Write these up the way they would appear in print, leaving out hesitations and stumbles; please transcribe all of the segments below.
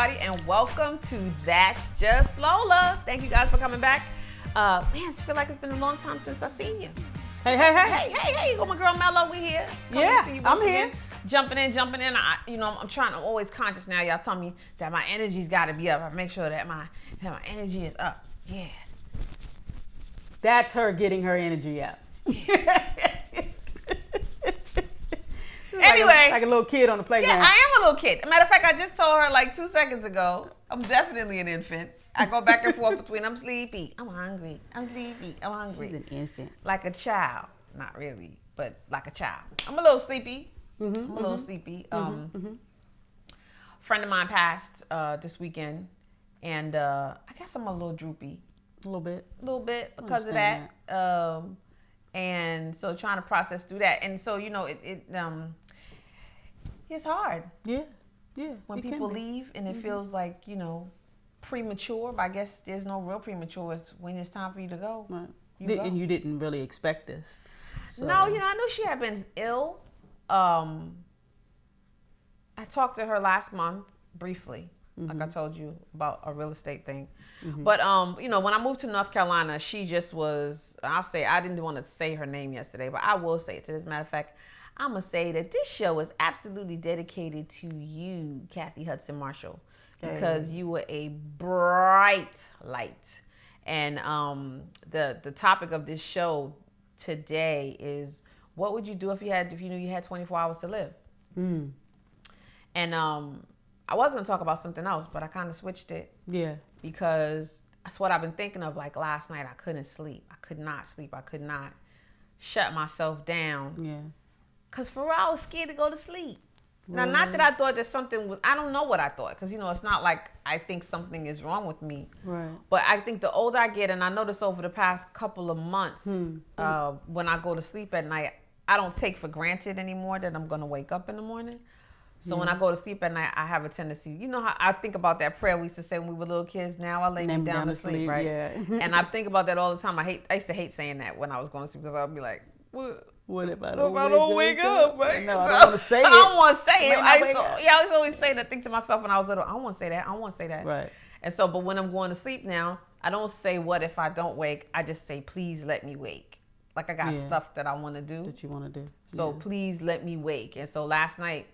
everybody, and welcome to That's Just Lola. Thank you guys for coming back. Man, I feel like it's been a long time since I seen you. Hey. Oh, my girl Mello, we here. I'm here. Jumping in. I'm always conscious now. Y'all tell me that my energy's got to be up. I make sure that my energy is up. Yeah. That's her getting her energy up. Anyway, like a little kid on the playground. Yeah, I am a little kid. Matter of fact, I just told her like 2 seconds ago, I'm definitely an infant. I go back and forth between I'm sleepy, I'm hungry, I'm sleepy, I'm hungry. She's an infant. Like a child. Not really, but like a child. I'm a little sleepy. Friend of mine passed this weekend, and I guess I'm a little droopy. A little bit because of that. And so trying to process through that. And so, it's hard. Yeah. When people leave and it feels like, premature, but I guess there's no real premature. It's when it's time for you to go. Right. Go. And you didn't really expect this. So. No, I knew she had been ill. I talked to her last month briefly, like I told you about a real estate thing. But, when I moved to North Carolina, she just was, I didn't want to say her name yesterday, but I will say it. As a matter of fact, I'm going to say that this show is absolutely dedicated to you, Kathy Hudson Marshall, because you were a bright light. And the topic of this show today is, what would you do if you knew you had 24 hours to live? And I was going to talk about something else, but I kind of switched it. Yeah. Because that's what I've been thinking of. Like last night, I couldn't sleep. I could not sleep. I could not shut myself down. Yeah. Because for real, I was scared to go to sleep. Now, Really? not that I thought that something was, I don't know what I thought. Because, it's not like I think something is wrong with me. Right. But I think the older I get, and I notice over the past couple of months, when I go to sleep at night, I don't take for granted anymore that I'm going to wake up in the morning. So when I go to sleep at night, I have a tendency, you know how I think about that prayer we used to say when we were little kids, now I lay me down to sleep, right? Yeah. And I think about that all the time. I used to hate saying that when I was going to sleep, because I would be like, what if I don't wake up, right? No, I don't want to say it. I don't want to say it. I I always say that, think to myself when I was little, I don't want to say that. I don't want to say that. Right. And so, but when I'm going to sleep now, I don't say, what if I don't wake? I just say, please let me wake. Like I got stuff that I want to do. That you want to do. So please let me wake. And so last night,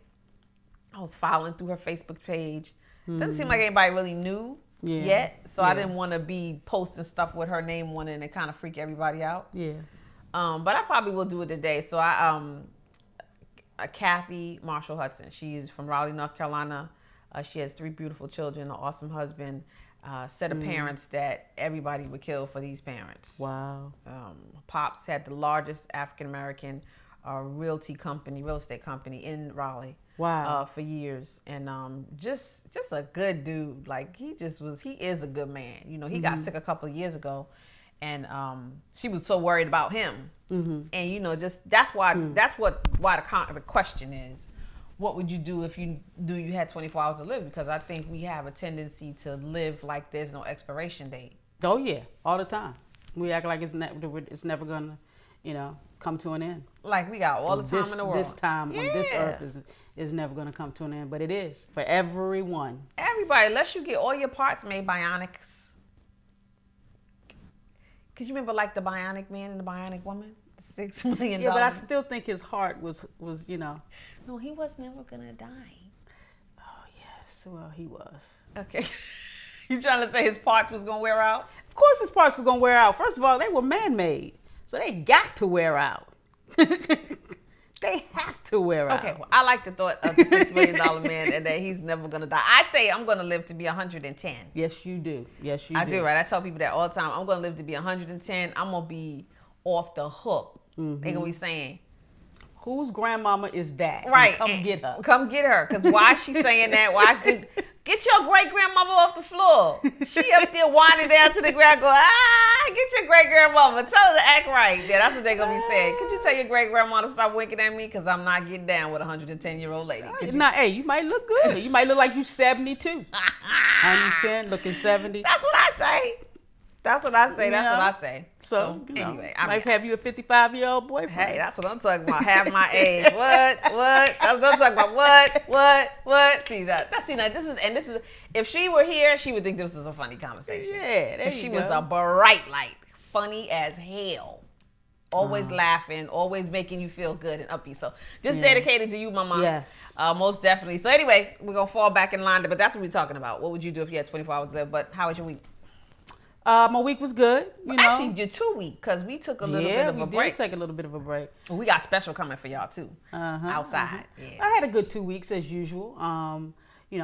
I was following through her Facebook page. Doesn't seem like anybody really knew yet. So I didn't want to be posting stuff with her name on it and kind of freak everybody out. Yeah. But I probably will do it today. So Kathy Marshall Hudson. She's from Raleigh, North Carolina. She has 3 beautiful children, an awesome husband, set of parents that everybody would kill for these parents. Wow. Pops had the largest African-American real estate company in Raleigh. Wow. For years, and just a good dude. Like he is a good man. He got sick a couple of years ago, and she was so worried about him. And that's why the question is, what would you do if you knew you had 24 hours to live? Because I think we have a tendency to live like there's no expiration date. Oh yeah, all the time. We act like it's never gonna, come to an end. Like we got all the time in the world. This time on this earth is never going to come to an end, but it is for everyone. Everybody, unless you get all your parts made bionics. Cause you remember like the Bionic Man and the Bionic Woman, $6 million. Yeah, but I still think his heart was. No, he was never gonna die. Oh yes, well he was. Okay, you trying to say his parts was gonna wear out? Of course, his parts were gonna wear out. First of all, they were man-made. So they got to wear out. They have to wear out. Okay, well, I like the thought of the $6 million man and that he's never going to die. I say I'm going to live to be 110. Yes, you do. I do, right? I tell people that all the time. I'm going to live to be 110. I'm going to be off the hook. They're going to be saying, whose grandmama is that? Right. And get her. Come get her. Because why is she saying that? Get your great-grandmama off the floor. She up there winding down to the ground going, get your great-grandmama. Tell her to act right. Yeah, that's what they're going to be saying. Could you tell your great-grandma to stop winking at me? Because I'm not getting down with a 110-year-old lady. Hey, you might look good. You might look like you 72. 110, looking 70. That's what I say. That's what I say. You That's know? what I say. So anyway, I might have you a 55-year-old boyfriend. Hey, that's what I'm talking about. Half my age. What? That's what I'm talking about. What? See that? This is. If she were here, she would think this is a funny conversation. Yeah, there you she go. was a bright light, funny as hell. Always laughing, always making you feel good and upbeat. So just dedicated to you, Mama. Yes. Most definitely. So anyway, we're going to fall back in line. But that's what we're talking about. What would you do if you had 24 hours to live? But how was your week? My week was good. Actually, your 2 week, because we took a little bit of a break. We did take a little bit of a break. We got special coming for y'all, too. Outside. Yeah. I had a good 2 weeks, as usual.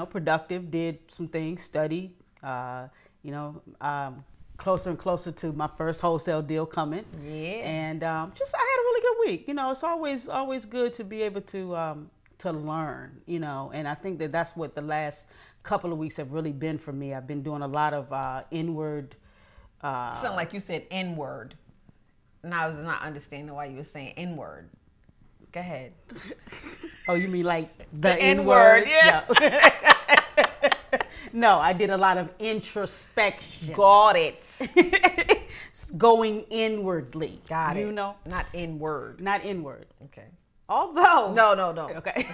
Productive, did some things, studied, closer and closer to my first wholesale deal coming. Yeah. And I had a really good week. It's always good to be able to learn, and I think that's what the last couple of weeks have really been for me. I've been doing a lot of inward. Something like you said N-word. And I was not understanding why you were saying N-word. Go ahead. Oh, you mean like the N-word? N-word? Yeah. No, I did a lot of introspection. Got it. Going inwardly. Got it. Not N-word. Not inward. Okay. Although. No. Okay.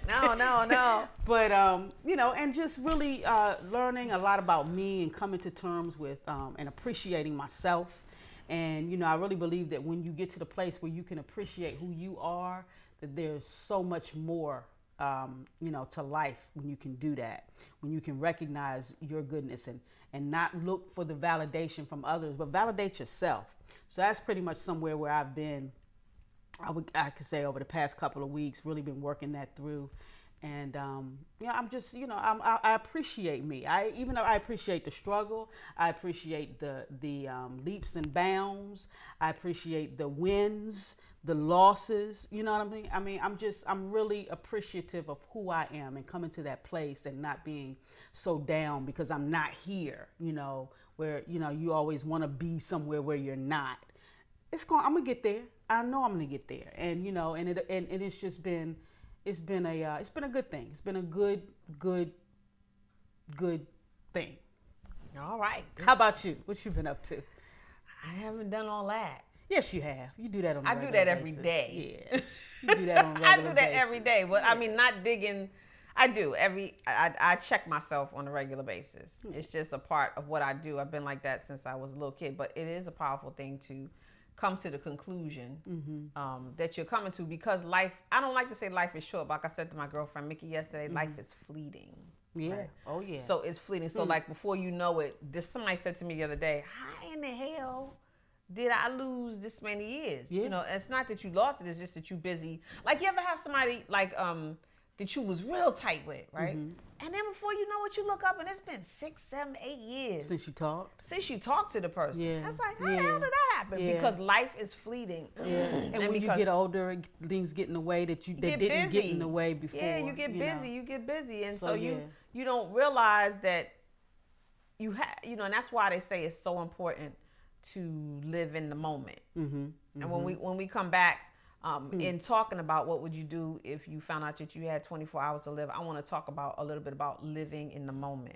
No. But, and just really learning a lot about me and coming to terms with and appreciating myself. And, I really believe that when you get to the place where you can appreciate who you are, that there's so much more to life when you can do that, when you can recognize your goodness and not look for the validation from others, but validate yourself. So that's pretty much somewhere where I've been, I could say over the past couple of weeks, really been working that through. And, I'm just, I appreciate me. Even though I appreciate the struggle, I appreciate the leaps and bounds. I appreciate the wins, the losses, you know what I mean? I'm really appreciative of who I am and coming to that place and not being so down because I'm not here, where, you always want to be somewhere where you're not. I'm going to get there. I know I'm going to get there. And, and it's just been, it's been a good thing. It's been a good thing. All right. How about you? What you been up to? I haven't done all that. Yes, you have. You do that on a regular I do that basis. every day. Yeah. You do that on a regular I do that basis. every day. But I mean, not digging. I do. I check myself on a regular basis. It's just a part of what I do. I've been like that since I was a little kid. But it is a powerful thing to come to the conclusion that you're coming to, because life, I don't like to say life is short, but like I said to my girlfriend Mickey yesterday, life is fleeting. Yeah. Right? Oh, yeah. So it's fleeting. So like before you know it, somebody said to me the other day, how in the hell did I lose this many years? Yeah. It's not that you lost it, it's just that you busy. Like, you ever have somebody like that you was real tight with, right? And then before you know it, you look up and it's been 6, 7, 8 years Since you talked. since you talked to the person. Yeah. That's like, how the hell did that happen? Yeah. Because life is fleeting. Yeah. And when you get older, things get in the way that didn't get in the way before. Yeah, you get busy. And so yeah. you don't realize that you have, and that's why they say it's so important to live in the moment. And when we come back, in talking about what would you do if you found out that you had 24 hours to live, I want to talk about a little bit about living in the moment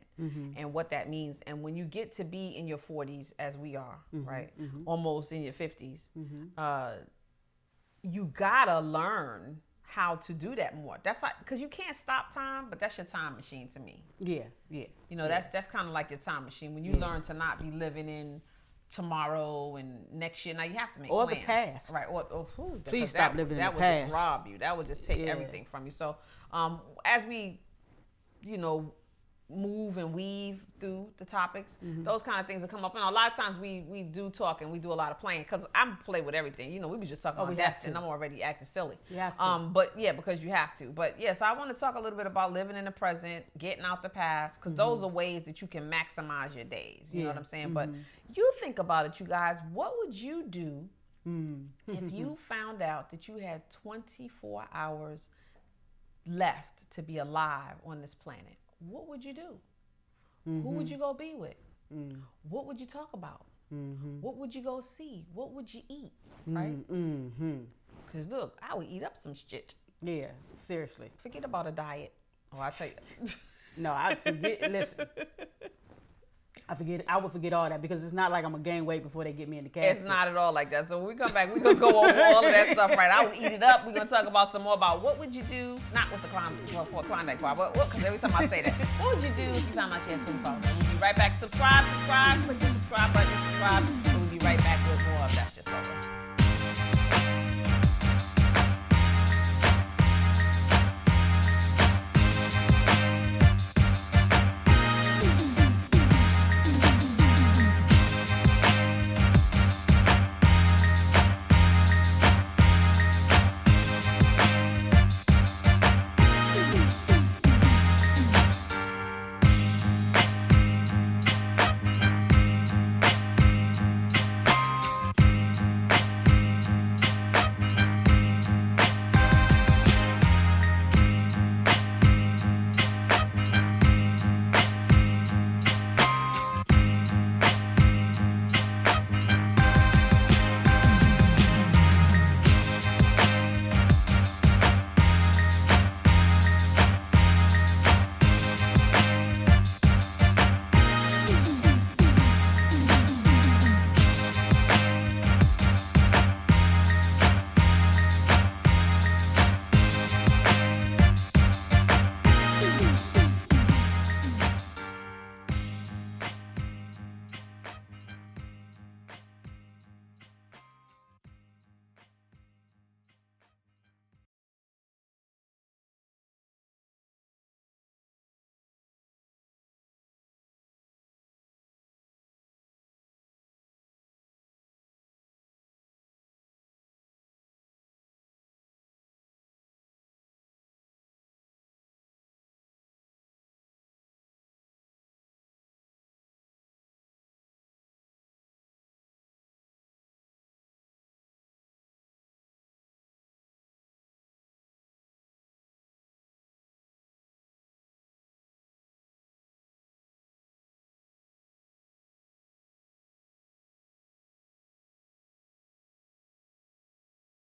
and what that means. And when you get to be in your 40s, as we are, right, almost in your 50s, you gotta learn how to do that more. That's like, because you can't stop time, but that's your time machine to me. Yeah. That's kind of like your time machine when you learn to not be living in tomorrow and next year. Now you have to make plans. The past, right? Please stop living in the past. That would just rob you. That would just take everything from you. So, as we, move and weave through the topics, those kind of things will come up. And a lot of times we do talk and we do a lot of playing, because I'm play with everything. We was just talking about death, and I'm already acting silly. You have to. But yeah, because you have to. But yes, I want to talk a little bit about living in the present, getting out the past, because those are ways that you can maximize your days. You know what I'm saying? But you think about it, you guys. What would you do if you found out that you had 24 hours left to be alive on this planet? What would you do? Who would you go be with? What would you talk about? What would you go see? What would you eat? Right? Because look, I would eat up some shit. Yeah, seriously. Forget about a diet. Oh, I tell you. No, I forget. Listen. I would forget all that because it's not like I'm gonna gain weight before they get me in the casket. It's not at all like that. So when we come back, we're gonna go over all of that stuff, right? I will eat it up. We're gonna talk about some more about what would you do, not with the Klondike bar, but because every time I say that, what would you do if you found out you had 20 followers? We'll be right back. Subscribe, click the subscribe button, subscribe, and we'll be right back with more of that.